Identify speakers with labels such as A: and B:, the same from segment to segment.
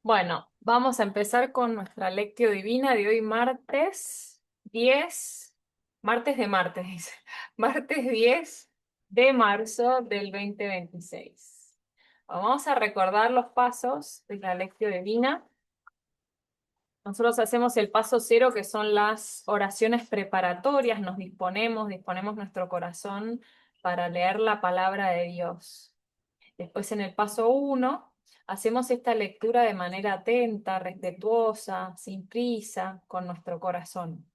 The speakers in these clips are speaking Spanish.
A: Bueno, vamos a empezar con nuestra lectio divina de hoy martes 10, martes de martes, dice, martes 10 de marzo del 2026. Vamos a recordar los pasos de la lectio divina. Nosotros hacemos el paso cero, que son las oraciones preparatorias, disponemos nuestro corazón para leer la palabra de Dios. Después en el paso 1 hacemos esta lectura de manera atenta, respetuosa, sin prisa, con nuestro corazón.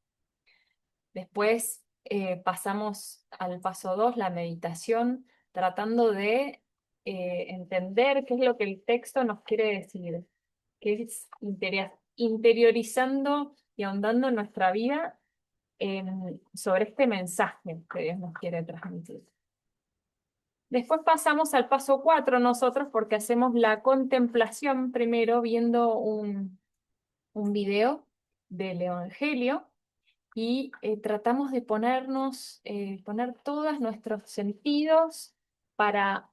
A: Después pasamos al paso 2, la meditación, tratando de entender qué es lo que el texto nos quiere decir, que es interiorizando y ahondando en nuestra vida sobre este mensaje que Dios nos quiere transmitir. Después pasamos al paso 4 nosotros, porque hacemos la contemplación primero viendo un video del Evangelio y tratamos de poner todos nuestros sentidos para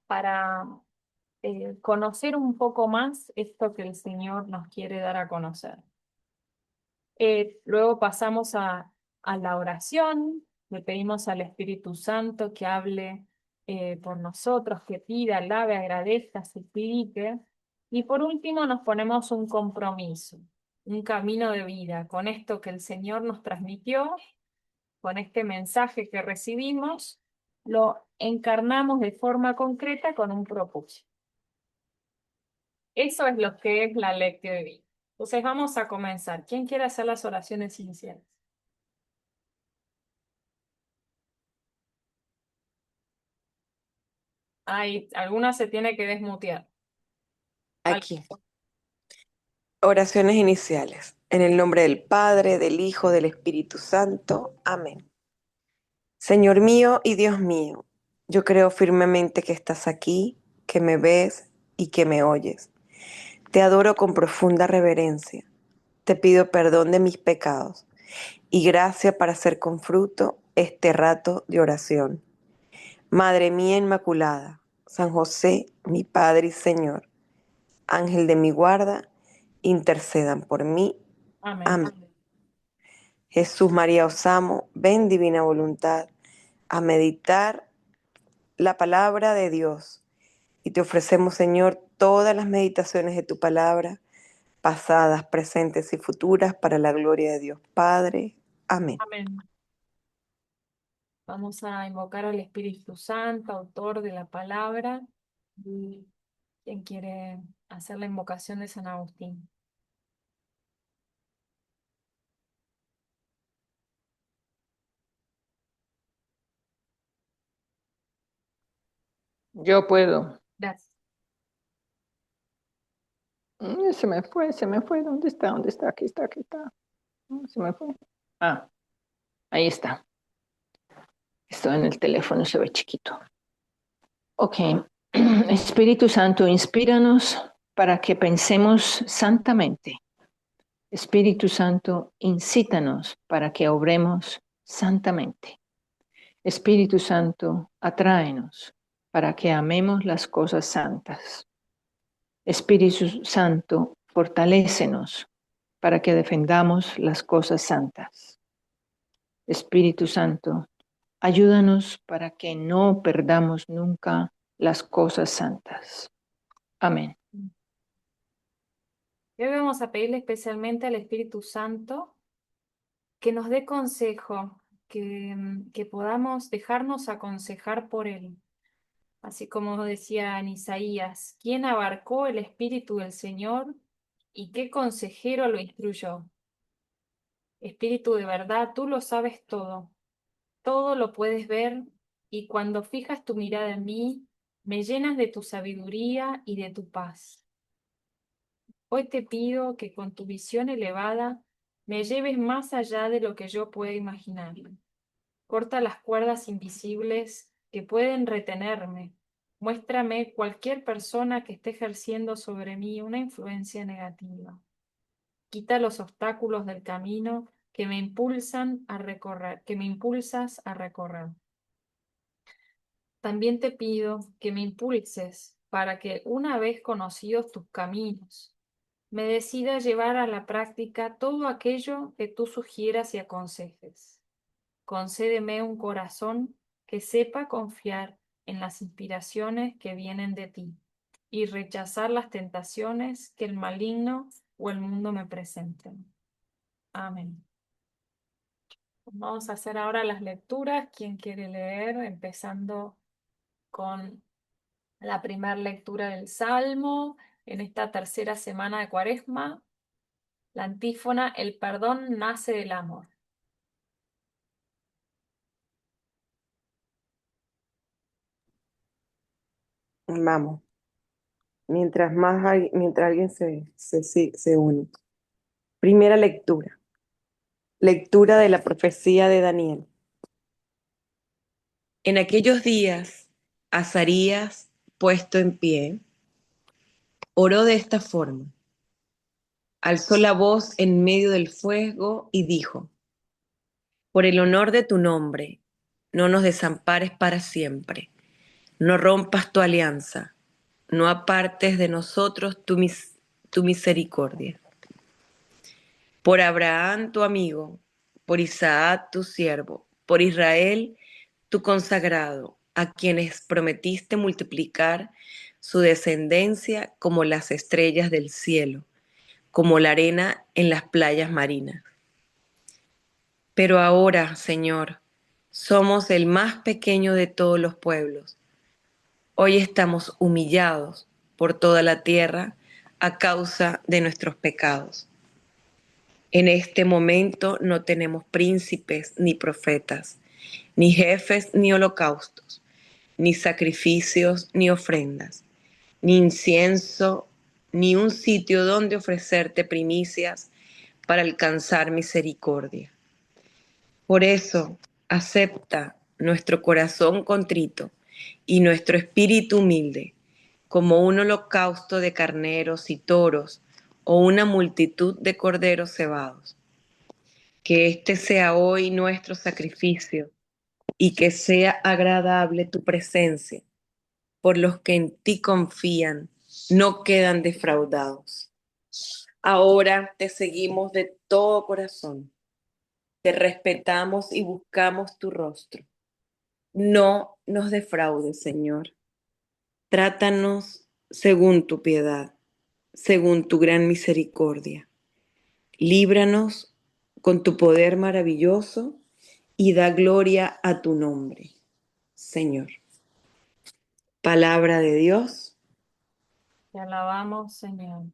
A: conocer un poco más esto que el Señor nos quiere dar a conocer. Luego pasamos a la oración, le pedimos al Espíritu Santo que hable por nosotros, que pida, alabe, agradezca, suplique. Y por último nos ponemos un compromiso, un camino de vida con esto que el Señor nos transmitió, con este mensaje que recibimos, lo encarnamos de forma concreta con un propósito. Eso es lo que es la lectio de vida. Entonces vamos a comenzar. ¿Quién quiere hacer las oraciones iniciales? Ay, alguna se tiene que desmutear.
B: Aquí. Oraciones iniciales. En el nombre del Padre, del Hijo, del Espíritu Santo. Amén. Señor mío y Dios mío, yo creo firmemente que estás aquí, que me ves y que me oyes. Te adoro con profunda reverencia. Te pido perdón de mis pecados y gracia para hacer con fruto este rato de oración. Madre mía Inmaculada, San José, mi Padre y Señor, Ángel de mi guarda, intercedan por mí.
A: Amén.
B: Amén. Jesús María Osamo, ven divina voluntad a meditar la palabra de Dios. Y te ofrecemos, Señor, todas las meditaciones de tu palabra, pasadas, presentes y futuras, para la gloria de Dios Padre. Amén.
A: Amén. Vamos a invocar al Espíritu Santo, autor de la palabra. ¿Y quién quiere hacer la invocación de San Agustín?
C: Yo puedo.
A: Gracias.
C: Se me fue, se me fue. ¿Dónde está? ¿Dónde está? Aquí está, aquí está. Se me fue. Ah, ahí está. Estoy en el teléfono, se ve chiquito. Ok. Espíritu Santo, inspíranos para que pensemos santamente. Espíritu Santo, incítanos para que obremos santamente. Espíritu Santo, atráenos para que amemos las cosas santas. Espíritu Santo, fortalécenos para que defendamos las cosas santas. Espíritu Santo, ayúdanos para que no perdamos nunca las cosas santas. Amén.
A: Hoy vamos a pedirle especialmente al Espíritu Santo que nos dé consejo, que podamos dejarnos aconsejar por Él. Así como decía en Isaías, ¿quién abarcó el Espíritu del Señor y qué consejero lo instruyó? Espíritu de verdad, tú lo sabes todo, todo lo puedes ver, y cuando fijas tu mirada en mí, me llenas de tu sabiduría y de tu paz. Hoy te pido que con tu visión elevada me lleves más allá de lo que yo pueda imaginar. Corta las cuerdas invisibles que pueden retenerme. Muéstrame cualquier persona que esté ejerciendo sobre mí una influencia negativa. Quita los obstáculos del camino que me impulsan a recorrer, que me impulsas a recorrer. También te pido que me impulses para que una vez conocidos tus caminos, me decida llevar a la práctica todo aquello que tú sugieras y aconsejes. Concédeme un corazón que sepa confiar en las inspiraciones que vienen de ti y rechazar las tentaciones que el maligno o el mundo me presenten. Amén. Vamos a hacer ahora las lecturas. ¿Quién quiere leer? Empezando con la primera lectura del Salmo en esta tercera semana de Cuaresma. La antífona: el perdón nace del amor.
B: Vamos, mientras alguien se une. Primera lectura. Lectura de la profecía de Daniel. En aquellos días, Azarías, puesto en pie, oró de esta forma. Alzó la voz en medio del fuego y dijo: por el honor de tu nombre, no nos desampares para siempre, no rompas tu alianza, no apartes de nosotros tu misericordia. Por Abraham tu amigo, por Isaac tu siervo, por Israel tu consagrado, a quienes prometiste multiplicar su descendencia como las estrellas del cielo, como la arena en las playas marinas. Pero ahora, Señor, somos el más pequeño de todos los pueblos. Hoy estamos humillados por toda la tierra a causa de nuestros pecados. En este momento no tenemos príncipes ni profetas, ni jefes ni holocaustos, ni sacrificios ni ofrendas, ni incienso, ni un sitio donde ofrecerte primicias para alcanzar misericordia. Por eso, acepta nuestro corazón contrito y nuestro espíritu humilde como un holocausto de carneros y toros o una multitud de corderos cebados. Que este sea hoy nuestro sacrificio y que sea agradable tu presencia, por los que en ti confían, no quedan defraudados. Ahora te seguimos de todo corazón, te respetamos y buscamos tu rostro. No nos defraudes, Señor. Trátanos según tu piedad, según tu gran misericordia. Líbranos con tu poder maravilloso y da gloria a tu nombre, Señor. Palabra de Dios.
A: Te alabamos, Señor.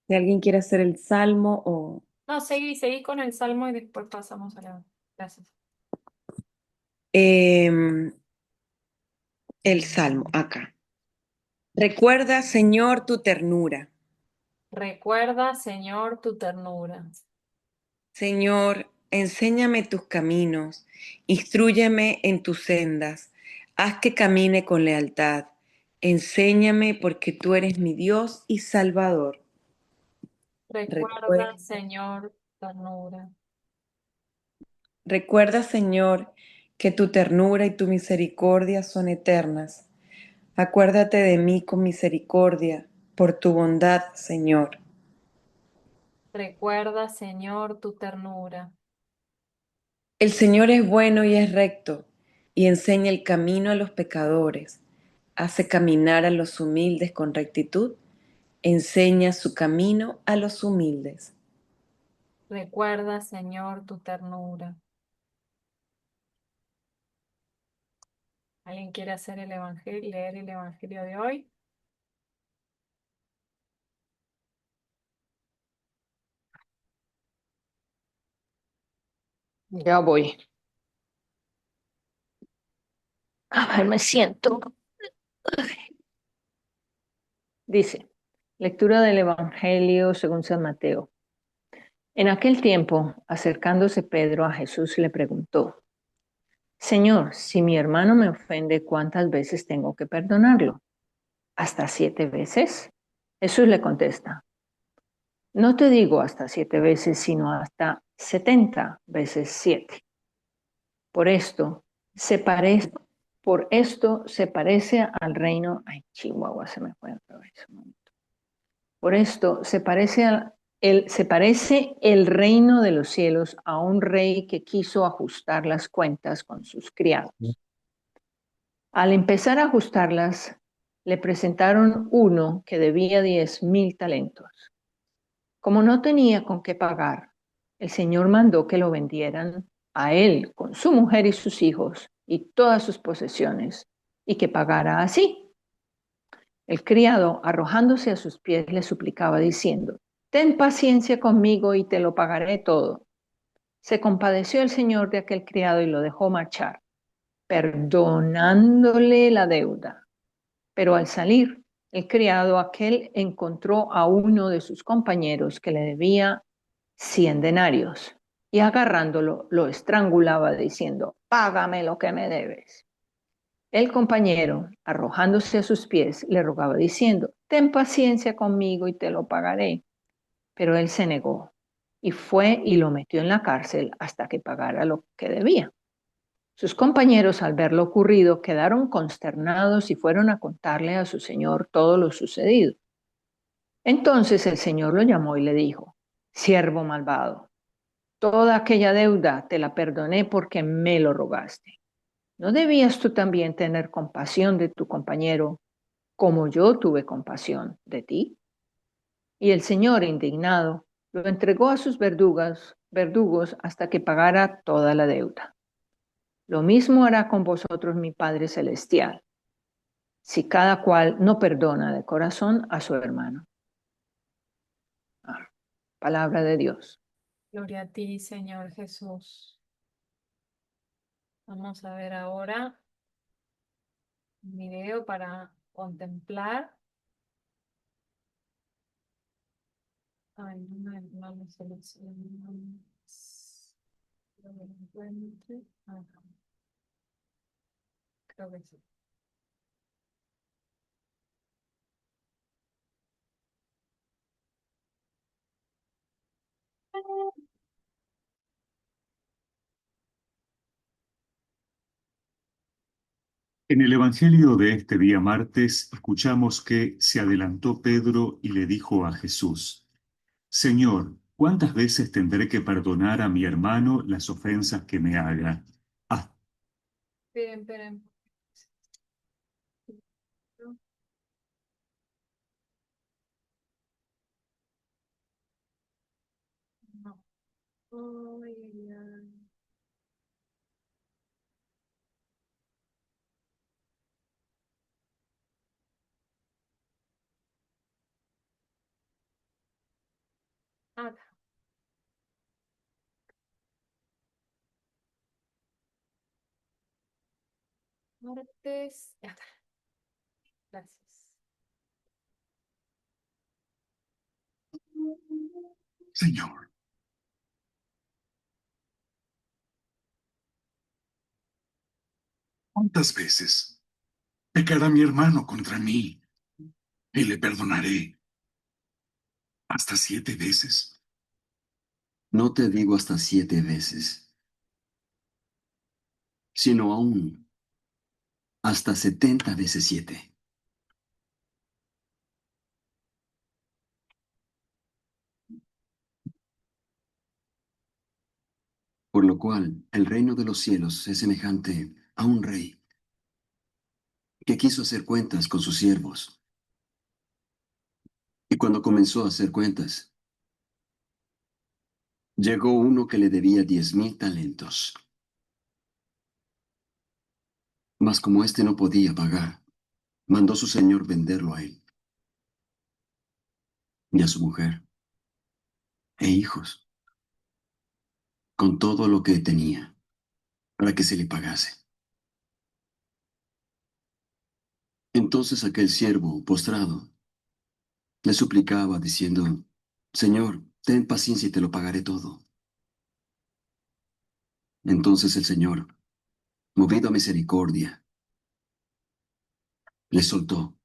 B: Si alguien quiere hacer el salmo o
A: No, seguí con el Salmo y después pasamos a la... Gracias.
B: em, el salmo acá. Recuerda, Señor, tu ternura.
A: Recuerda, Señor, tu ternura.
B: Señor, enséñame tus caminos, instrúyeme en tus sendas, haz que camine con lealtad. Enséñame porque tú eres mi Dios y Salvador.
A: Recuerda,
B: Recuerda,
A: Señor, tu ternura.
B: recuerda, Señor, que tu ternura y tu misericordia son eternas. Acuérdate de mí con misericordia, por tu bondad, Señor.
A: Recuerda, Señor, tu ternura.
B: El Señor es bueno y es recto, y enseña el camino a los pecadores. Hace caminar a los humildes con rectitud, enseña su camino a los humildes.
A: Recuerda, Señor, tu ternura. ¿Alguien quiere hacer el evangelio, leer el evangelio de hoy?
C: Ya voy. A ver, me siento. Dice, lectura del Evangelio según San Mateo. En aquel tiempo, acercándose Pedro a Jesús, le preguntó, Señor, si mi hermano me ofende, ¿cuántas veces tengo que perdonarlo? ¿Hasta 7 veces? Jesús le contesta, no te digo hasta 7 veces, sino hasta 70 veces 7. Por esto, Por esto se parece al reino. Ay, Chihuahua, se me fue otra vez un momento. Por esto se parece el reino de los cielos a un rey que quiso ajustar las cuentas con sus criados. Al empezar a ajustarlas, le presentaron uno que debía 10,000 talentos. Como no tenía con qué pagar, el señor mandó que lo vendieran a él con su mujer y sus hijos y todas sus posesiones, y que pagara así. El criado, arrojándose a sus pies, le suplicaba diciendo: ten paciencia conmigo y te lo pagaré todo. Se compadeció el señor de aquel criado y lo dejó marchar, perdonándole la deuda. Pero al salir, el criado aquel encontró a uno de sus compañeros que le debía 100 denarios, y agarrándolo lo estrangulaba diciendo: págame lo que me debes. El compañero, arrojándose a sus pies, le rogaba diciendo: ten paciencia conmigo y te lo pagaré. Pero él se negó y fue y lo metió en la cárcel hasta que pagara lo que debía. Sus compañeros, al ver lo ocurrido, quedaron consternados y fueron a contarle a su señor todo lo sucedido. Entonces el señor lo llamó y le dijo: siervo malvado, toda aquella deuda te la perdoné porque me lo rogaste. ¿No debías tú también tener compasión de tu compañero como yo tuve compasión de ti? Y el señor, indignado, lo entregó a sus verdugos hasta que pagara toda la deuda. Lo mismo hará con vosotros mi Padre Celestial, si cada cual no perdona de corazón a su hermano. Ah, palabra de Dios.
A: Gloria a ti, Señor Jesús. Vamos a ver ahora un video para contemplar. Ay, no me selecciono. Creo que lo encuentre. Ajá, creo que sí.
D: En el Evangelio de este día martes escuchamos que se adelantó Pedro y le dijo a Jesús: Señor, ¿cuántas veces tendré que perdonar a mi hermano las ofensas que me haga? Ah,
A: Esperen, esperen. No. Ay, ay, ay. Acá. Martes. Acá. Gracias.
D: Señor, ¿cuántas veces pecará mi hermano contra mí y le perdonaré? ¿Hasta 7 veces?
E: No te digo hasta 7 veces, sino aún hasta 70 veces 7. Por lo cual, el reino de los cielos es semejante a un rey que quiso hacer cuentas con sus siervos. Y cuando comenzó a hacer cuentas, llegó uno que le debía 10,000 talentos. Mas como éste no podía pagar, mandó su señor venderlo a él y a su mujer e hijos, con todo lo que tenía, para que se le pagase. Entonces aquel siervo, postrado, le suplicaba diciendo: Señor, ten paciencia y te lo pagaré todo. Entonces el Señor, movido a misericordia, le soltó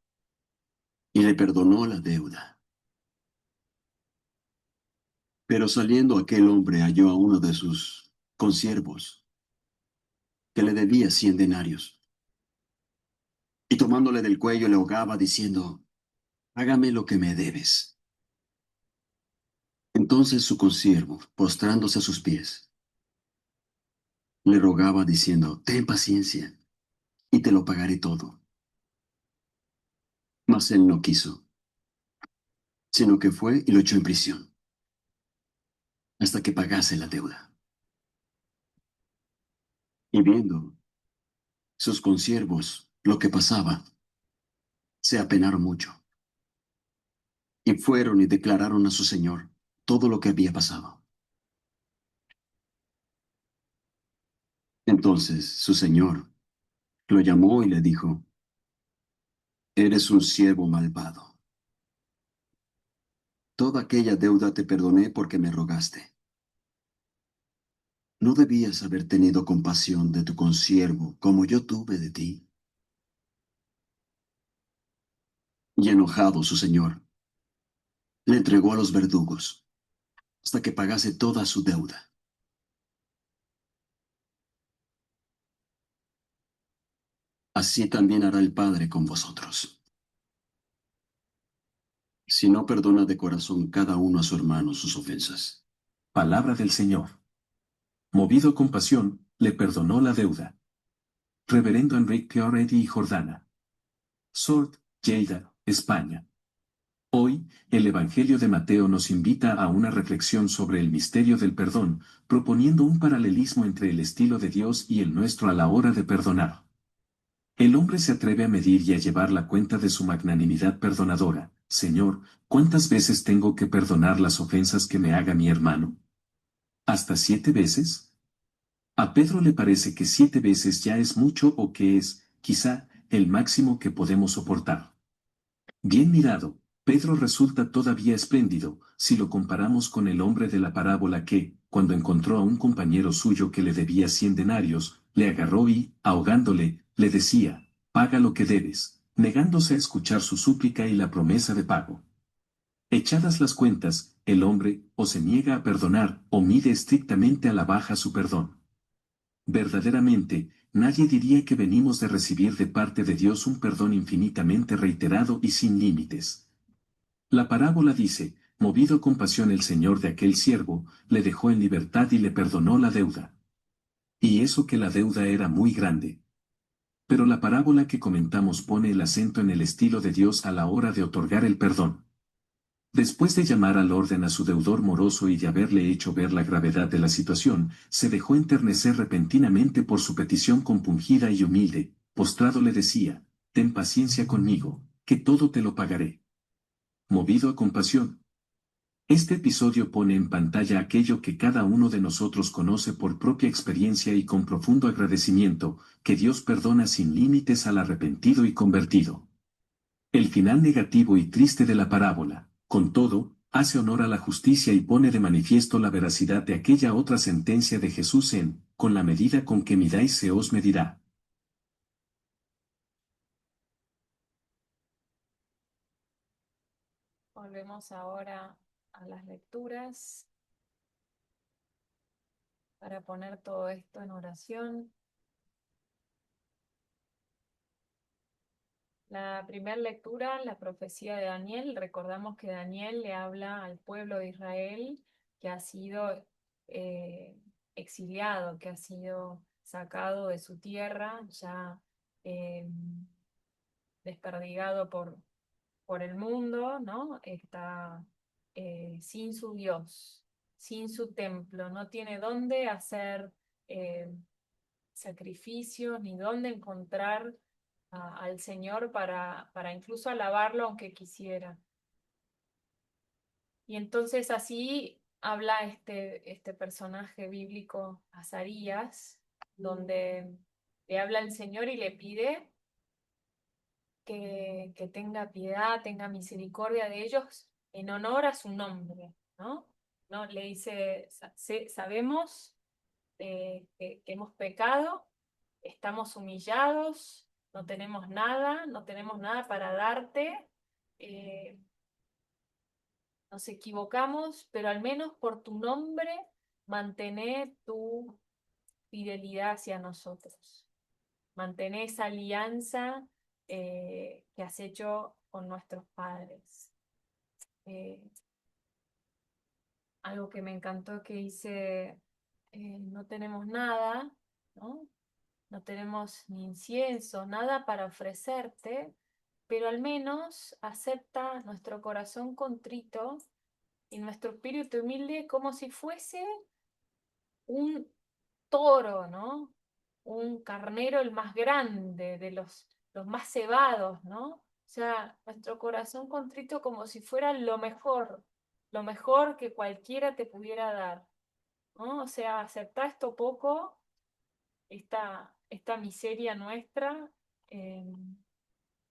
E: y le perdonó la deuda. Pero saliendo aquel hombre halló a uno de sus consiervos que le debía 100 denarios. tomándole del cuello le ahogaba diciendo, hágame lo que me debes. Entonces su consiervo, postrándose a sus pies, le rogaba diciendo, ten paciencia y te lo pagaré todo. Mas él no quiso, sino que fue y lo echó en prisión hasta que pagase la deuda. Y viendo sus consiervos lo que pasaba, se apenaron mucho y fueron y declararon a su señor todo lo que había pasado. Entonces su señor lo llamó y le dijo, eres un siervo malvado. Toda aquella deuda te perdoné porque me rogaste. ¿No debías haber tenido compasión de tu consiervo como yo tuve de ti? Y enojado su señor, le entregó a los verdugos hasta que pagase toda su deuda. Así también hará el Padre con vosotros, si no perdona de corazón cada uno a su hermano sus ofensas.
F: Palabra del Señor. Movido con pasión, le perdonó la deuda. Reverendo Enrique Pioretti y Jordana. Sort, Lleida, España. Hoy, el Evangelio de Mateo nos invita a una reflexión sobre el misterio del perdón, proponiendo un paralelismo entre el estilo de Dios y el nuestro a la hora de perdonar. El hombre se atreve a medir y a llevar la cuenta de su magnanimidad perdonadora. Señor, ¿cuántas veces tengo que perdonar las ofensas que me haga mi hermano? ¿Hasta 7 veces? A Pedro le parece que 7 veces ya es mucho o que es, quizá, el máximo que podemos soportar. Bien mirado, Pedro resulta todavía espléndido, si lo comparamos con el hombre de la parábola que, cuando encontró a un compañero suyo que le debía 100 denarios, le agarró y, ahogándole, le decía, paga lo que debes, negándose a escuchar su súplica y la promesa de pago. Echadas las cuentas, el hombre, o se niega a perdonar, o mide estrictamente a la baja su perdón. Verdaderamente, nadie diría que venimos de recibir de parte de Dios un perdón infinitamente reiterado y sin límites. La parábola dice, movido con pasión el Señor de aquel siervo, le dejó en libertad y le perdonó la deuda. Y eso que la deuda era muy grande. Pero la parábola que comentamos pone el acento en el estilo de Dios a la hora de otorgar el perdón. Después de llamar al orden a su deudor moroso y de haberle hecho ver la gravedad de la situación, se dejó enternecer repentinamente por su petición compungida y humilde. Postrado le decía, ten paciencia conmigo, que todo te lo pagaré. Movido a compasión. Este episodio pone en pantalla aquello que cada uno de nosotros conoce por propia experiencia y con profundo agradecimiento, que Dios perdona sin límites al arrepentido y convertido. El final negativo y triste de la parábola, con todo, hace honor a la justicia y pone de manifiesto la veracidad de aquella otra sentencia de Jesús en, con la medida con que midáis se os medirá.
A: Volvemos ahora a las lecturas para poner todo esto en oración. La primera lectura, la profecía de Daniel. Recordamos que Daniel le habla al pueblo de Israel que ha sido exiliado, que ha sido sacado de su tierra, ya eh, desperdigado por el mundo, ¿no? Está sin su Dios, sin su templo, no tiene dónde hacer sacrificios ni dónde encontrar al Señor para incluso alabarlo aunque quisiera. Y entonces así habla este personaje bíblico, Azarías, donde le habla al Señor y le pide que tenga piedad, tenga misericordia de ellos en honor a su nombre, ¿no? ¿No? Le dice, sabemos que hemos pecado, estamos humillados, no tenemos nada, no tenemos nada para darte, eh, nos equivocamos, pero al menos por tu nombre mantener tu fidelidad hacia nosotros. Mantener esa alianza que has hecho con nuestros padres. Eh, Algo que me encantó que dice, no tenemos nada, ¿no? No tenemos ni incienso, nada para ofrecerte, pero al menos acepta nuestro corazón contrito y nuestro espíritu humilde como si fuese un toro, ¿no? Un carnero el más grande, de los más cebados, ¿no? O sea, nuestro corazón contrito como si fuera lo mejor que cualquiera te pudiera dar, ¿no? O sea, aceptar esto poco, esta miseria nuestra, eh,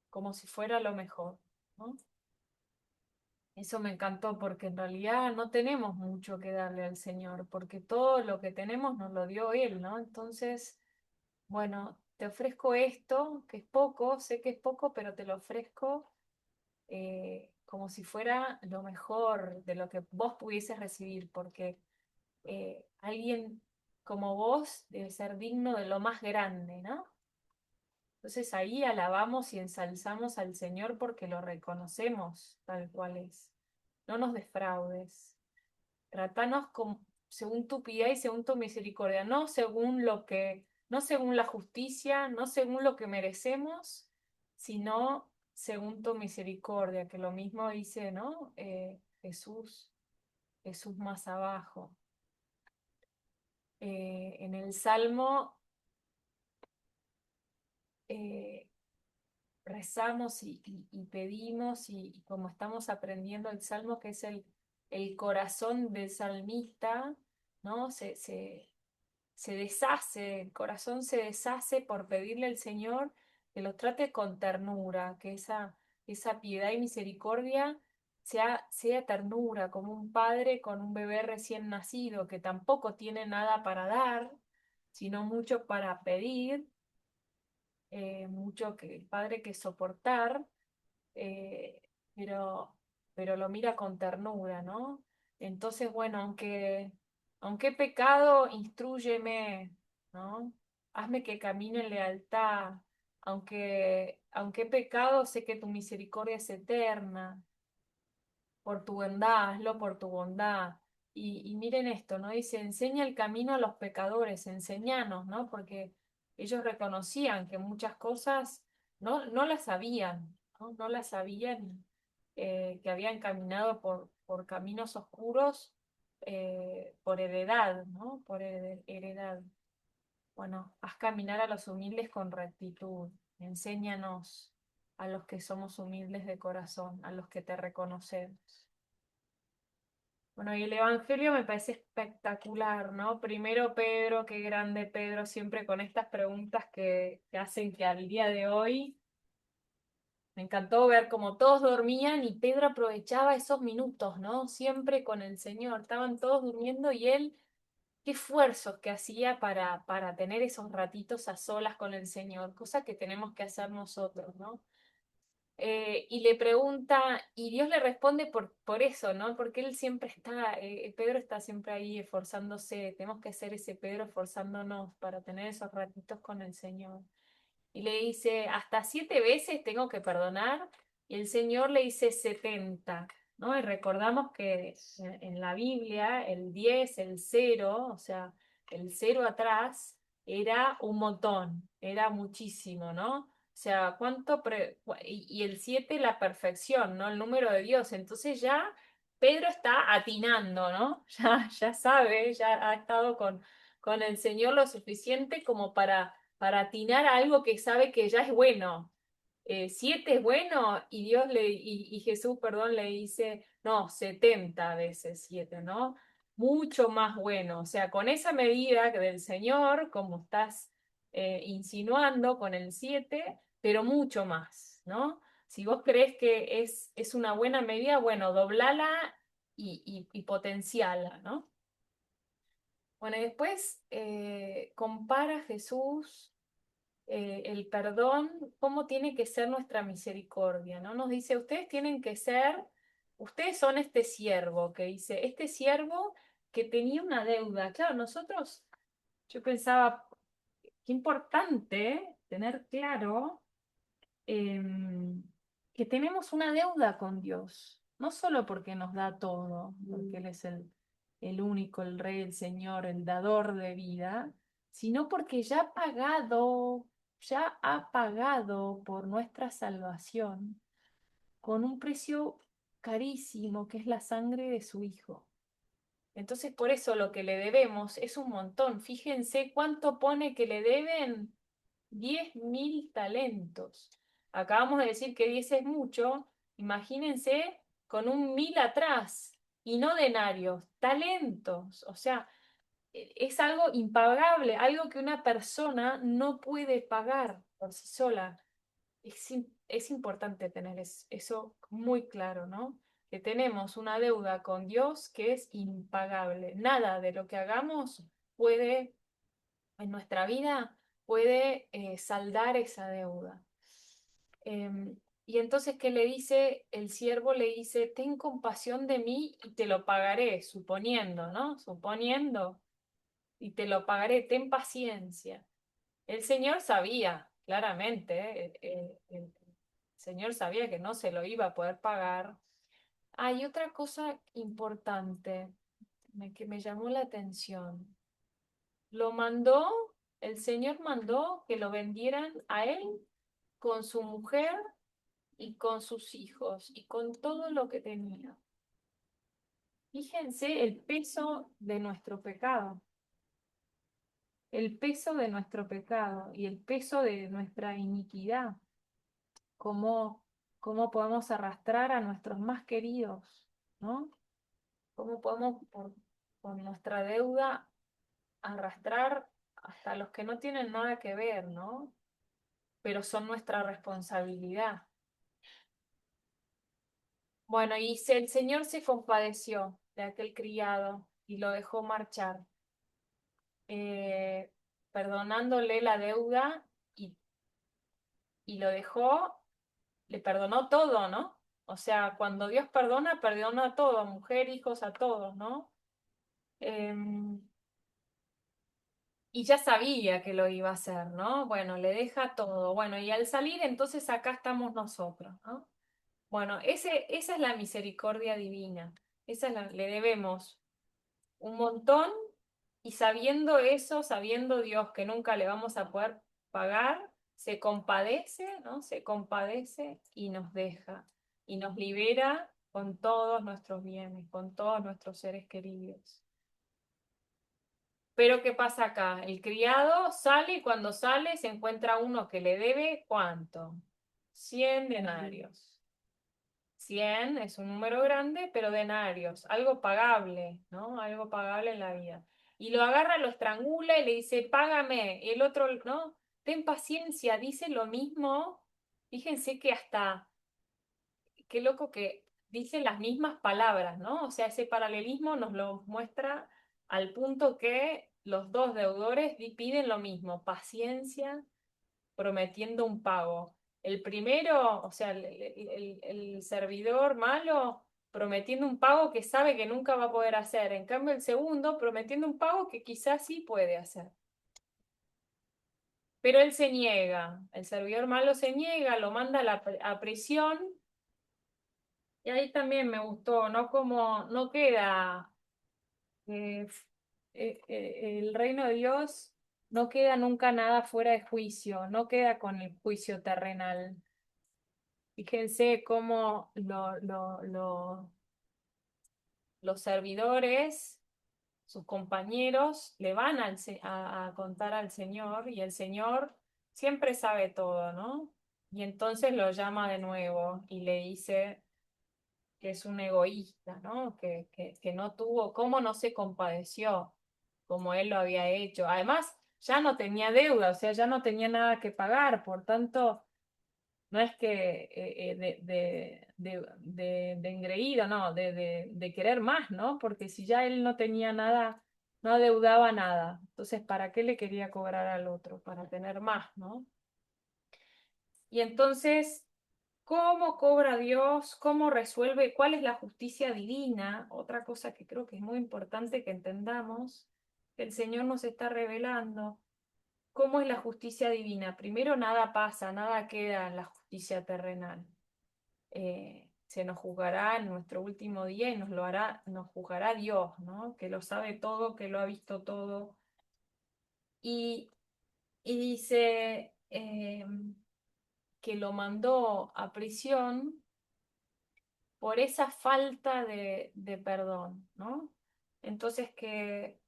A: como si fuera lo mejor, ¿no? Eso me encantó porque en realidad no tenemos mucho que darle al Señor, porque todo lo que tenemos nos lo dio Él, ¿no? Entonces, bueno, te ofrezco esto, que es poco, sé que es poco, pero te lo ofrezco como si fuera lo mejor de lo que vos pudieses recibir, porque alguien como vos debe ser digno de lo más grande, ¿no? Entonces ahí alabamos y ensalzamos al Señor porque lo reconocemos tal cual es. No nos defraudes. Tratanos según tu piedad y según tu misericordia, no según no según la justicia, no según lo que merecemos, sino según tu misericordia, que lo mismo dice, ¿no? Jesús más abajo. En el Salmo eh, rezamos y pedimos, y como estamos aprendiendo el Salmo, que es el corazón del salmista, ¿no? Se deshace, el corazón se deshace por pedirle al Señor que lo trate con ternura, que esa piedad y misericordia sea ternura, como un padre con un bebé recién nacido, que tampoco tiene nada para dar, sino mucho para pedir, mucho que el padre que soportar, eh, pero, pero lo mira con ternura, ¿no? Entonces, bueno, aunque he pecado, instrúyeme, ¿no? Hazme que camine en lealtad. Aunque he pecado, sé que tu misericordia es eterna. Por tu bondad, hazlo por tu bondad. Y miren esto, ¿no? Dice, enseña el camino a los pecadores, enséñanos, ¿no? Porque ellos reconocían que muchas cosas no las sabían, ¿no? No las sabían, que habían caminado por caminos oscuros, por heredad, ¿no? Por heredad. Bueno, haz caminar a los humildes con rectitud. Enséñanos a los que somos humildes de corazón, a los que te reconocemos. Bueno, y el Evangelio me parece espectacular, ¿no? Primero Pedro, qué grande Pedro, siempre con estas preguntas que hacen que al día de hoy me encantó ver cómo todos dormían y Pedro aprovechaba esos minutos, ¿no? Siempre con el Señor, estaban todos durmiendo y él, qué esfuerzos que hacía para tener esos ratitos a solas con el Señor, cosa que tenemos que hacer nosotros, ¿no? Y le pregunta, y Dios le responde por eso, ¿no? Porque él siempre Pedro está siempre ahí esforzándose, tenemos que ser ese Pedro esforzándonos para tener esos ratitos con el Señor. Y le dice, hasta 7 veces tengo que perdonar, y el Señor le dice 70, ¿no? Y recordamos que en la Biblia el 10, el 0, o sea, el 0 atrás era un montón, era muchísimo, ¿no? O sea, y el 7 la perfección, ¿no? El número de Dios. Entonces ya Pedro está atinando, ¿no? Ya sabe, ya ha estado con el Señor lo suficiente como para atinar a algo que sabe que ya es bueno. 7 es bueno y y Jesús, perdón, le dice, no, 70 veces 7, ¿no? Mucho más bueno. O sea, con esa medida del Señor, como estás insinuando con el 7, pero mucho más, ¿no? Si vos crees que es una buena medida, bueno, doblala y potenciala, ¿no? Bueno, y después compara Jesús el perdón, cómo tiene que ser nuestra misericordia, ¿no? Nos dice, ustedes son este siervo, que dice, este siervo que tenía una deuda. Claro, yo pensaba, qué importante tener claro que tenemos una deuda con Dios, no solo porque nos da todo, porque Él es el único, el Rey, el Señor, el dador de vida, sino porque ya ha pagado por nuestra salvación con un precio carísimo, que es la sangre de su Hijo. Entonces, por eso lo que le debemos es un montón. Fíjense cuánto pone que le deben: 10.000 talentos. Acabamos de decir que 10 es mucho. Imagínense con un 1.000 atrás, y no denarios, talentos. O sea, es algo impagable, algo que una persona no puede pagar por sí sola. Es importante tener eso muy claro, ¿no? Que tenemos una deuda con Dios que es impagable. Nada de lo que hagamos puede, en nuestra vida, puede saldar esa deuda. Y entonces, ¿qué le dice? El siervo le dice: ten compasión de mí y te lo pagaré, suponiendo, ¿no? Suponiendo, y te lo pagaré, ten paciencia. El Señor sabía, claramente, el Señor sabía que no se lo iba a poder pagar. Hay otra cosa importante que me llamó la atención. Lo mandó, el Señor mandó que lo vendieran a él con su mujer y con sus hijos y con todo lo que tenía. Fíjense el peso de nuestro pecado, el peso de nuestro pecado y el peso de nuestra iniquidad. Cómo, cómo podemos arrastrar a nuestros más queridos, ¿no? Cómo podemos, por nuestra deuda, arrastrar hasta los que no tienen nada que ver, ¿no? Pero son nuestra responsabilidad. Bueno, el Señor se compadeció de aquel criado y lo dejó marchar, eh, perdonándole la deuda, y, y lo dejó, le perdonó todo, ¿no? O sea, cuando Dios perdona, perdona a todo, a mujer, hijos, a todos, ¿no? Em, y ya sabía que lo iba a hacer, ¿no? Bueno, le deja todo. Bueno, y al salir, entonces acá estamos nosotros, ¿no? Bueno, esa es la misericordia divina. Le debemos un montón, y sabiendo eso, sabiendo Dios que nunca le vamos a poder pagar, se compadece, ¿no? Se compadece y nos deja y nos libera con todos nuestros bienes, con todos nuestros seres queridos. Pero ¿qué pasa acá? El criado sale, y cuando sale se encuentra uno que le debe, ¿cuánto? 100 denarios. 100 es un número grande, pero denarios, algo pagable, ¿no? Algo pagable en la vida. Y lo agarra, lo estrangula y le dice: págame. Y el otro, ¿no? Ten paciencia, dice lo mismo. Fíjense que hasta, qué loco que dice las mismas palabras, ¿no? O sea, ese paralelismo nos lo muestra al punto que los dos deudores piden lo mismo: paciencia, prometiendo un pago. El primero, o sea, el servidor malo, prometiendo un pago que sabe que nunca va a poder hacer. En cambio, el segundo, prometiendo un pago que quizás sí puede hacer. Pero él se niega, el servidor malo se niega, lo manda a prisión. Y ahí también me gustó, ¿no? Como no queda, eh, el reino de Dios no queda nunca nada fuera de juicio, no queda con el juicio terrenal. Fíjense cómo los servidores, sus compañeros, le van a contar al Señor, y el Señor siempre sabe todo, ¿no? Y entonces lo llama de nuevo y le dice que es un egoísta, ¿no? Que no tuvo, cómo no se compadeció como él lo había hecho. Además, ya no tenía deuda, o sea, ya no tenía nada que pagar, por tanto no es que de engreído, no, de querer más, ¿no? Porque si ya él no tenía nada, no adeudaba nada, entonces ¿para qué le quería cobrar al otro? Para tener más, ¿no? Y entonces, ¿cómo cobra Dios? ¿Cómo resuelve? ¿Cuál es la justicia divina? Otra cosa que creo que es muy importante que entendamos, que el Señor nos está revelando. ¿Cómo es la justicia divina? Primero, nada pasa, nada queda en la justicia terrenal. Se nos juzgará en nuestro último día y nos juzgará Dios, ¿no? Que lo sabe todo, que lo ha visto todo. Y dice que lo mandó a prisión por esa falta de perdón, ¿no? Entonces que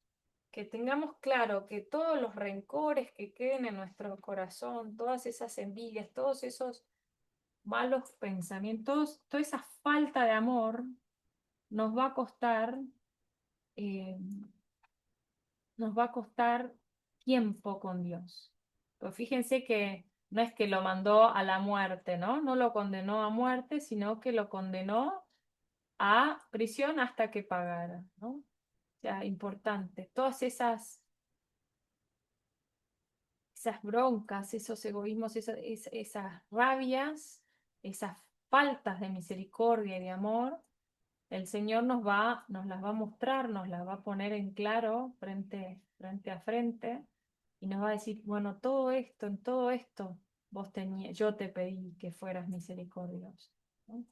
A: tengamos claro que todos los rencores que queden en nuestro corazón, todas esas envidias, todos esos malos pensamientos, toda esa falta de amor nos va a costar, eh, nos va a costar tiempo con Dios. Pues fíjense que no es que lo mandó a la muerte, ¿no? No lo condenó a muerte, sino que lo condenó a prisión hasta que pagara, ¿no? O sea, importante. Todas esas broncas, esos egoísmos, esas rabias, esas faltas de misericordia y de amor, el Señor nos las va a mostrar, nos las va a poner en claro frente a frente y nos va a decir, bueno, todo esto, en todo esto, yo te pedí que fueras misericordioso, ¿no?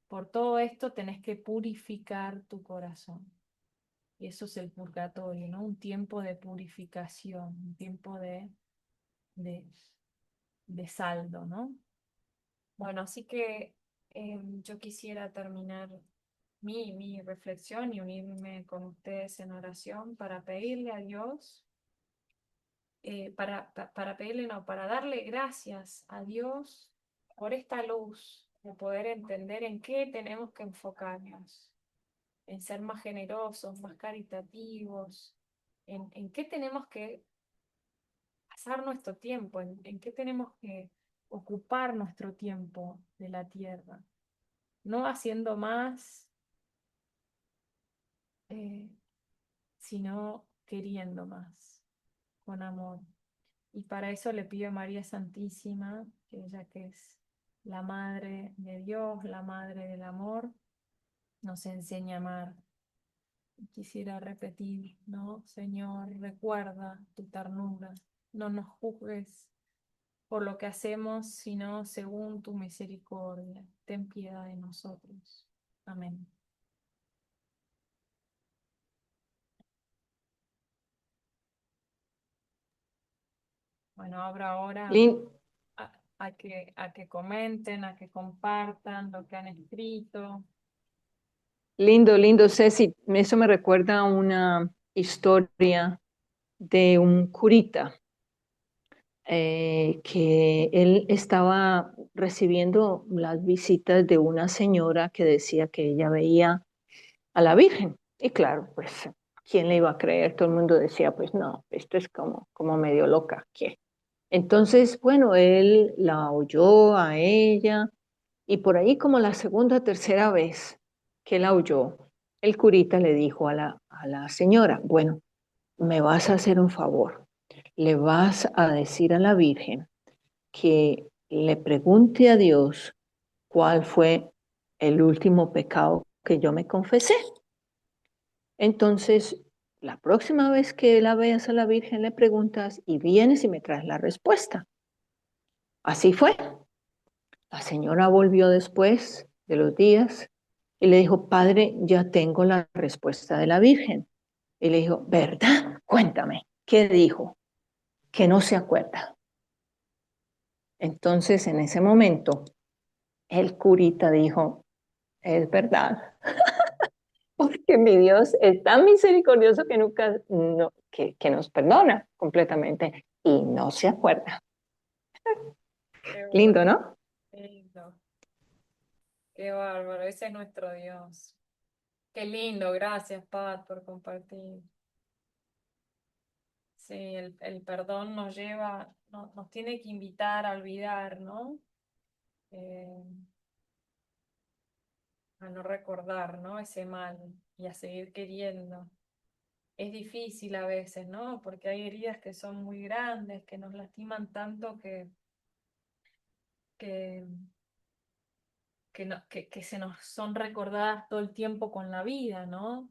A: Por todo esto tenés que purificar tu corazón. Y eso es el purgatorio, ¿no? Un tiempo de purificación, un tiempo de, de saldo, ¿no? Bueno, así que yo quisiera terminar mi reflexión y unirme con ustedes en oración para pedirle a Dios, para pedirle, no, para darle gracias a Dios por esta luz, de poder entender en qué tenemos que enfocarnos, en ser más generosos, más caritativos, en qué tenemos que pasar nuestro tiempo, en qué tenemos que ocupar nuestro tiempo de la tierra, no haciendo más, eh, sino queriendo más, con amor. Y para eso le pido a María Santísima, que ella que es la Madre de Dios, la Madre del Amor, nos enseña a amar. Quisiera repetir, ¿no? Señor, recuerda tu ternura, no nos juzgues por lo que hacemos, sino según tu misericordia. Ten piedad de nosotros. Amén. Bueno, abro ahora
C: Lin-
A: a que comenten, a que compartan lo que han escrito.
C: Lindo, lindo, Ceci. Eso me recuerda a una historia de un curita que él estaba recibiendo las visitas de una señora que decía que ella veía a la Virgen. Y claro, pues, ¿quién le iba a creer? Todo el mundo decía, pues no, esto es como medio loca. ¿Qué? Entonces, bueno, él la oyó a ella y por ahí como la segunda, tercera vez que la oyó, el curita le dijo a la señora, bueno, me vas a hacer un favor, le vas a decir a la Virgen que le pregunte a Dios cuál fue el último pecado que yo me confesé. Entonces, la próxima vez que la veas a la Virgen le preguntas y vienes y me traes la respuesta. Así fue. La señora volvió después de los días y le dijo, Padre, ya tengo la respuesta de la Virgen. Y le dijo, ¿verdad? Cuéntame, ¿qué dijo? Que no se acuerda. Entonces, en ese momento, el curita dijo, es verdad, porque mi Dios es tan misericordioso que nunca, no, que nos perdona completamente y no se acuerda.
A: Qué
C: Lindo,
A: bueno,
C: ¿no?
A: qué lindo, qué bárbaro, ese es nuestro Dios. Qué lindo, gracias, Pat, por compartir. Sí, el perdón nos lleva, nos tiene que invitar a olvidar, ¿no? Eh, a no recordar, ¿no? Ese mal y a seguir queriendo. Es difícil a veces, ¿no? Porque hay heridas que son muy grandes, que nos lastiman tanto que, que se nos son recordadas todo el tiempo con la vida, ¿no?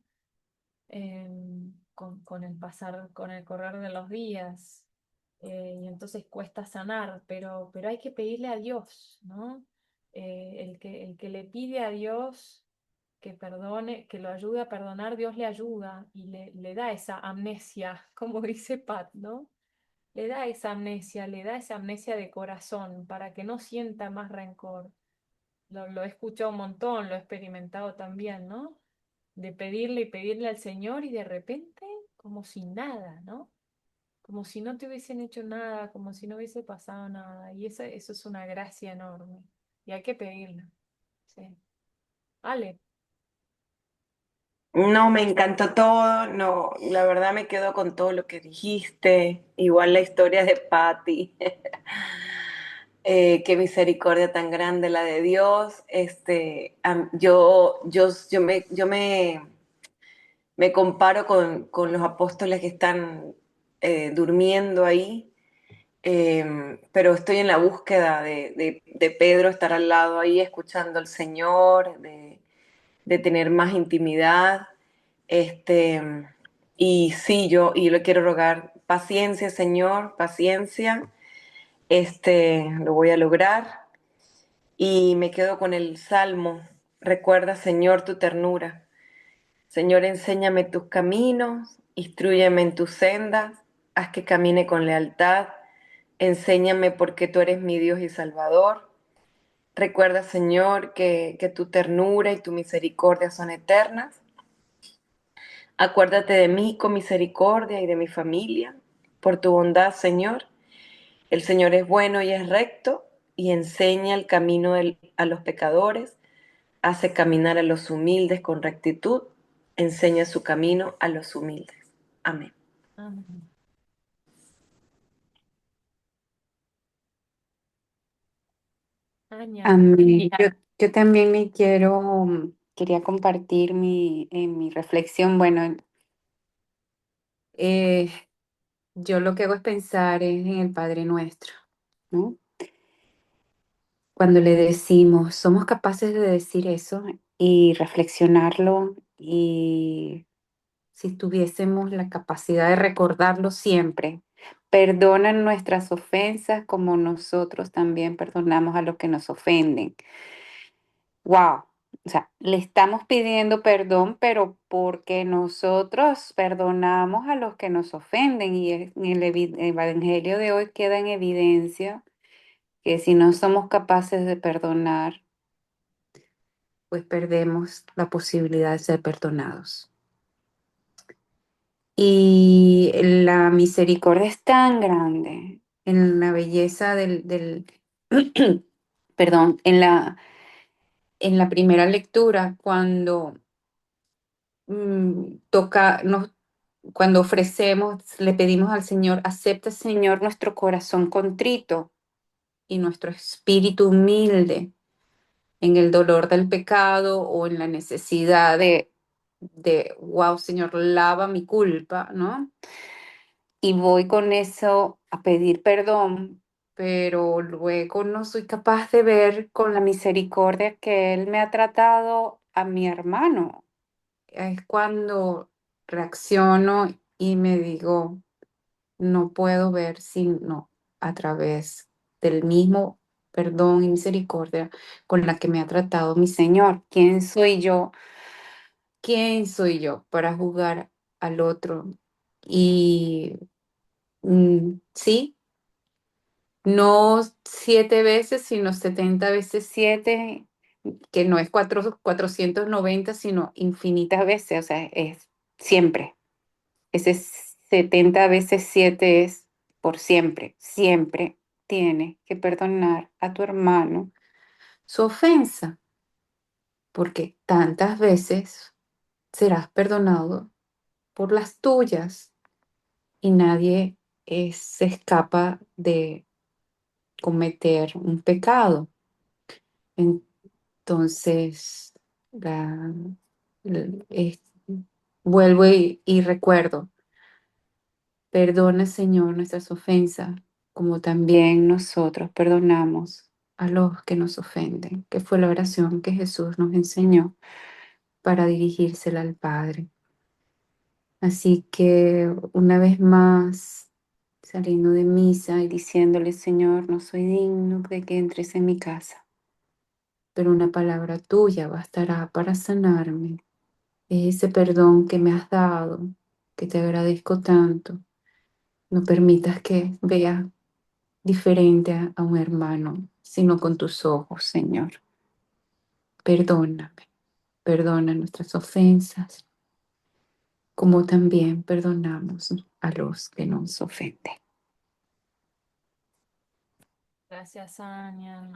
A: Con el pasar, con el correr de los días. y entonces cuesta sanar, pero hay que pedirle a Dios, ¿no? El que le pide a Dios que perdone, que lo ayude a perdonar, Dios le ayuda y le da esa amnesia, como dice Pat, ¿no? Le da esa amnesia de corazón para que no sienta más rencor. Lo he escuchado un montón, lo he experimentado también, ¿no? De pedirle y pedirle al Señor y de repente como si nada, ¿no? Como si no te hubiesen hecho nada, como si no hubiese pasado nada. Y eso es una gracia enorme. Y hay que pedirla. Sí. Ale.
B: No, me encantó todo, no, la verdad me quedo con todo lo que dijiste, igual la historia de Patty, qué misericordia tan grande la de Dios, me comparo con los apóstoles que están durmiendo ahí, pero estoy en la búsqueda de Pedro, estar al lado ahí escuchando al Señor, de tener más intimidad. Este, y sí, yo le quiero rogar paciencia, Señor, paciencia. Lo voy a lograr. Y me quedo con el salmo. Recuerda, Señor, tu ternura. Señor, enséñame tus caminos, instrúyeme en tus sendas, haz que camine con lealtad. Enséñame porque tú eres mi Dios y Salvador. Recuerda, Señor, que tu ternura y tu misericordia son eternas. Acuérdate de mí con misericordia y de mi familia, por tu bondad, Señor. El Señor es bueno y es recto y enseña el camino a los pecadores, hace caminar a los humildes con rectitud, enseña su camino a los humildes. Amén.
A: Amén. Aña.
G: Amén. Yo también quería compartir mi reflexión. Bueno, eh, yo lo que hago es pensar en el Padre Nuestro, ¿no? Cuando le decimos, somos capaces de decir eso y reflexionarlo, y si tuviésemos la capacidad de recordarlo siempre, perdonan nuestras ofensas como nosotros también perdonamos a los que nos ofenden. Wow. O sea, le estamos pidiendo perdón, pero porque nosotros perdonamos a los que nos ofenden. Y en el Evangelio de hoy queda en evidencia que si no somos capaces de perdonar, pues perdemos la posibilidad de ser perdonados. Y la misericordia es tan grande en la belleza perdón, en la primera lectura, cuando toca, cuando ofrecemos, le pedimos al Señor, acepta, Señor, nuestro corazón contrito y nuestro espíritu humilde en el dolor del pecado o en la necesidad wow, Señor, lava mi culpa, ¿no? Y voy con eso a pedir perdón, pero luego no soy capaz de ver con la misericordia que Él me ha tratado a mi hermano. Es cuando reacciono y me digo, no puedo ver sino a través del mismo perdón y misericordia con la que me ha tratado mi Señor. ¿Quién soy yo? ¿Quién soy yo para juzgar al otro? Y sí, no 7 veces, sino 70 veces 7, que no es 490, sino infinitas veces, o sea, es siempre. Ese 70 veces 7 es por siempre. Siempre tienes que perdonar a tu hermano su ofensa, porque tantas veces serás perdonado por las tuyas y nadie se escapa de cometer un pecado. Entonces, la- l- es- vuelvo y recuerdo. Perdona, Señor, nuestras ofensas, como también nosotros perdonamos a los que nos ofenden, que fue la oración que Jesús nos enseñó para dirigírsela al Padre. Así que una vez más, saliendo de misa y diciéndole, Señor, no soy digno de que entres en mi casa, pero una palabra tuya bastará para sanarme. Ese perdón que me has dado, que te agradezco tanto. No permitas que vea diferente a un hermano, sino con tus ojos, Señor. Perdóname, perdona nuestras ofensas, como también perdonamos a los que nos ofenden.
A: Gracias, Ania.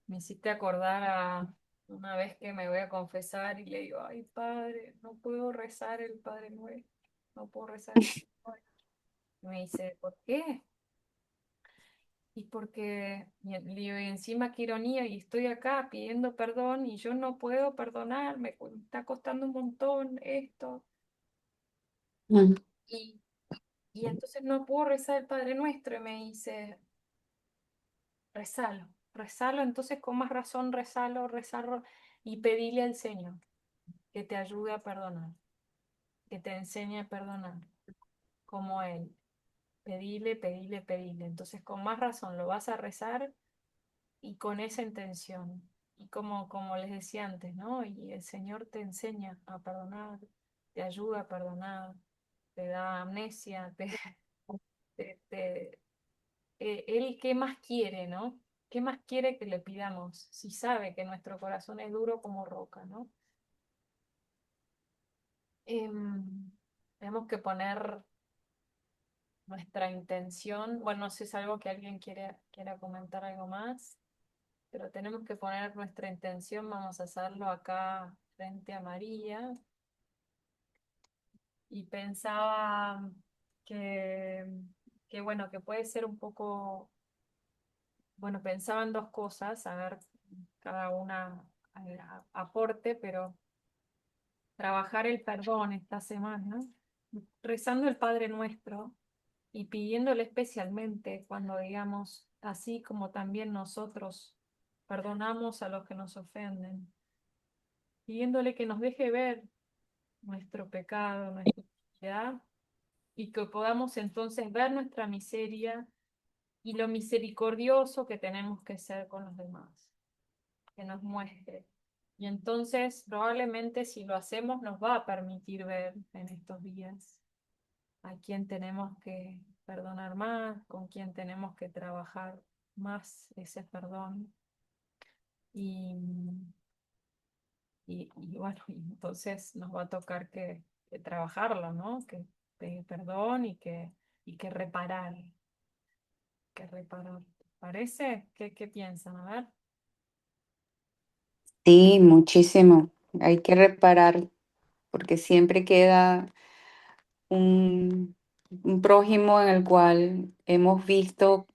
A: Me hiciste acordar a una vez que me voy a confesar y le digo, ay, Padre, no puedo rezar el Padre Nuestro, no puedo rezar el Padre Nuestro. Y me dice, ¿por qué? Y porque, le digo, y encima qué ironía, y estoy acá pidiendo perdón y yo no puedo perdonar, me está costando un montón esto.
G: Mm.
A: Y, y entonces no puedo rezar el Padre Nuestro. Y me dice, rezalo, rezalo, entonces con más razón rezalo, rezalo y pedile al Señor que te ayude a perdonar, que te enseñe a perdonar, como Él. Pedile, pedile, pedile. Entonces con más razón lo vas a rezar y con esa intención. Y como les decía antes, ¿no? Y el Señor te enseña a perdonar, te ayuda a perdonar, te da amnesia, te, Él qué más quiere, ¿no? ¿Qué más quiere que le pidamos si sabe que nuestro corazón es duro como roca, ¿no? Tenemos que poner nuestra intención, bueno, no sé si es algo que alguien quiera comentar algo más, pero tenemos que poner nuestra intención, vamos a hacerlo acá frente a María, y pensaba que, que bueno, que puede ser un poco, bueno, pensaba en dos cosas, a ver, cada una aporte, pero trabajar el perdón esta semana, rezando el Padre Nuestro y pidiéndole especialmente cuando digamos, así como también nosotros perdonamos a los que nos ofenden, pidiéndole que nos deje ver nuestro pecado, nuestra iniquidad, y que podamos entonces ver nuestra miseria y lo misericordioso que tenemos que ser con los demás, que nos muestre. Y entonces probablemente si lo hacemos nos va a permitir ver en estos días a quién tenemos que perdonar más, con quién tenemos que trabajar más ese perdón. Y, y bueno, y entonces nos va a tocar que trabajarlo, ¿no? Que pedir perdón y que reparar, que reparar. ¿Parece? ¿Qué piensan? A ver.
G: Sí, muchísimo. Hay que reparar porque siempre queda un prójimo en el cual hemos visto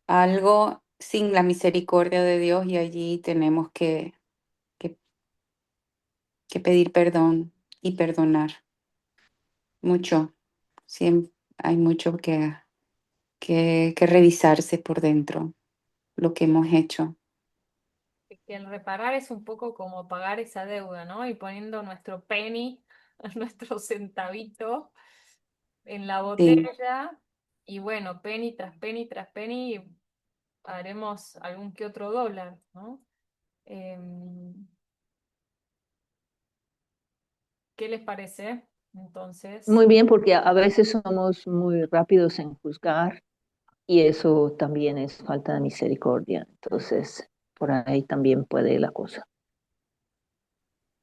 G: algo sin la misericordia de Dios y allí tenemos que, que pedir perdón y perdonar. Mucho. Siempre hay mucho que revisarse por dentro, lo que hemos hecho.
A: Que el reparar es un poco como pagar esa deuda, ¿no? Y poniendo nuestro penny, nuestro centavito en la
G: Sí,
A: botella, y bueno, penny tras penny, haremos algún que otro dólar, ¿no? Em, ¿Qué les parece? Entonces,
C: Muy bien, porque a veces somos muy rápidos en juzgar y eso también es falta de misericordia. Entonces, por ahí también puede ir la cosa.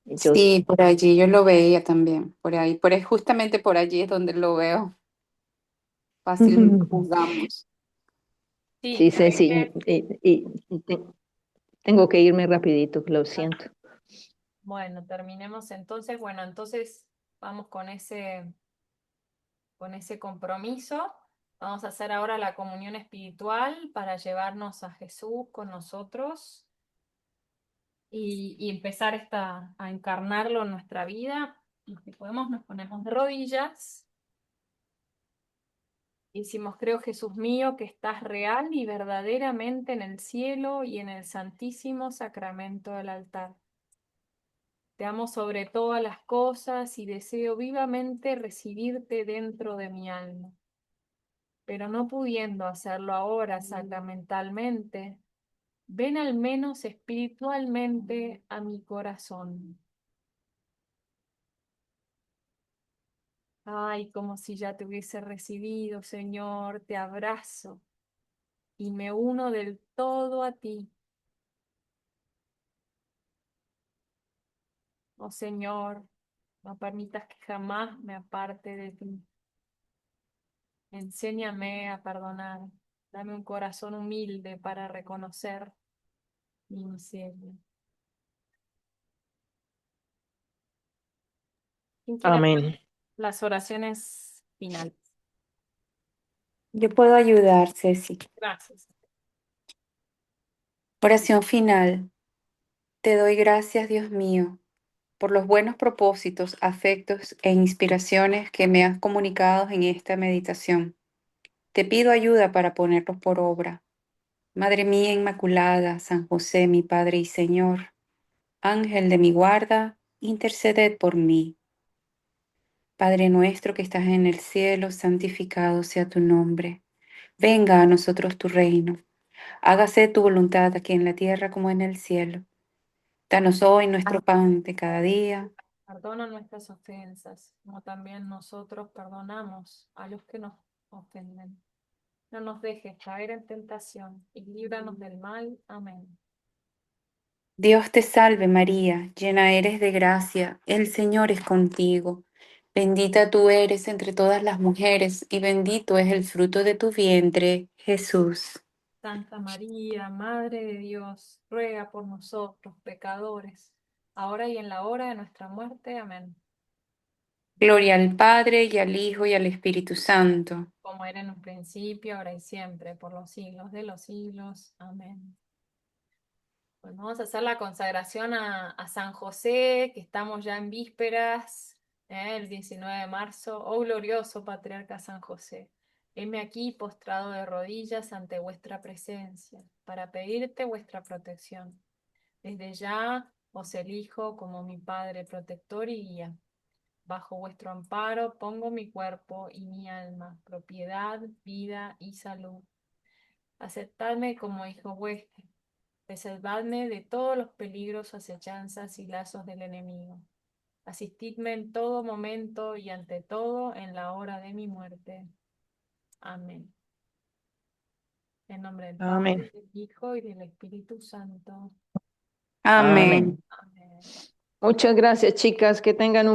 C: Yo,
G: sí, por allí yo lo veía también, por ahí, justamente por allí es donde lo veo, fácilmente juzgamos.
A: sí,
C: sí,
A: que hay
C: Ceci,
A: que,
C: tengo que irme rapidito, lo siento.
A: bueno, terminemos entonces, bueno, entonces vamos con ese compromiso. Vamos a hacer ahora la comunión espiritual para llevarnos a Jesús con nosotros y empezar a encarnarlo en nuestra vida. Los que podemos nos ponemos de rodillas y decimos, creo Jesús mío que estás real y verdaderamente en el cielo y en el santísimo sacramento del altar. Te amo sobre todas las cosas y deseo vivamente recibirte dentro de mi alma. pero no pudiendo hacerlo ahora sacramentalmente, ven al menos espiritualmente a mi corazón. Ay, como si ya te hubiese recibido, Señor, te abrazo y me uno del todo a ti. Oh Señor, no permitas que jamás me aparte de ti. Enséñame a perdonar. Dame un corazón humilde para reconocer mi miseria. ¿Quién quiere hacer
C: Amén.
A: las oraciones finales?
G: Yo puedo ayudar, Ceci.
A: Gracias.
G: Oración final. Te doy gracias, Dios mío, por los buenos propósitos, afectos e inspiraciones que me has comunicado en esta meditación. Te pido ayuda para ponerlos por obra. Madre mía Inmaculada, San José, mi Padre y Señor, Ángel de mi guarda, interceded por mí. Padre nuestro que estás en el cielo, santificado sea tu nombre. Venga a nosotros tu reino. Hágase tu voluntad aquí en la tierra como en el cielo. Danos hoy nuestro pan de cada día.
A: Perdona nuestras ofensas, como también nosotros perdonamos a los que nos ofenden. No nos dejes caer en tentación y líbranos del mal. Amén.
G: Dios te salve María, llena eres de gracia, el Señor es contigo. Bendita tú eres entre todas las mujeres y bendito es el fruto de tu vientre, Jesús.
A: Santa María, Madre de Dios, ruega por nosotros, pecadores, ahora y en la hora de nuestra muerte. Amén.
G: Gloria al Padre y al Hijo y al Espíritu Santo.
A: Como era en un principio, ahora y siempre, por los siglos de los siglos. Amén. Bueno, vamos a hacer la consagración a San José, que estamos ya en vísperas, el 19 de marzo. Oh glorioso patriarca San José, heme aquí postrado de rodillas ante vuestra presencia, para pedirte vuestra protección. Desde ya os elijo como mi Padre protector y guía. Bajo vuestro amparo pongo mi cuerpo y mi alma, propiedad, vida y salud. Aceptadme como hijo vuestro. Preservadme de todos los peligros, acechanzas y lazos del enemigo. Asistidme en todo momento y ante todo en la hora de mi muerte. Amén. En nombre del
C: Amén.
A: Padre, del Hijo y del Espíritu Santo.
G: Amén.
C: Amén.
A: Amén.
C: Muchas gracias, chicas. Que tengan un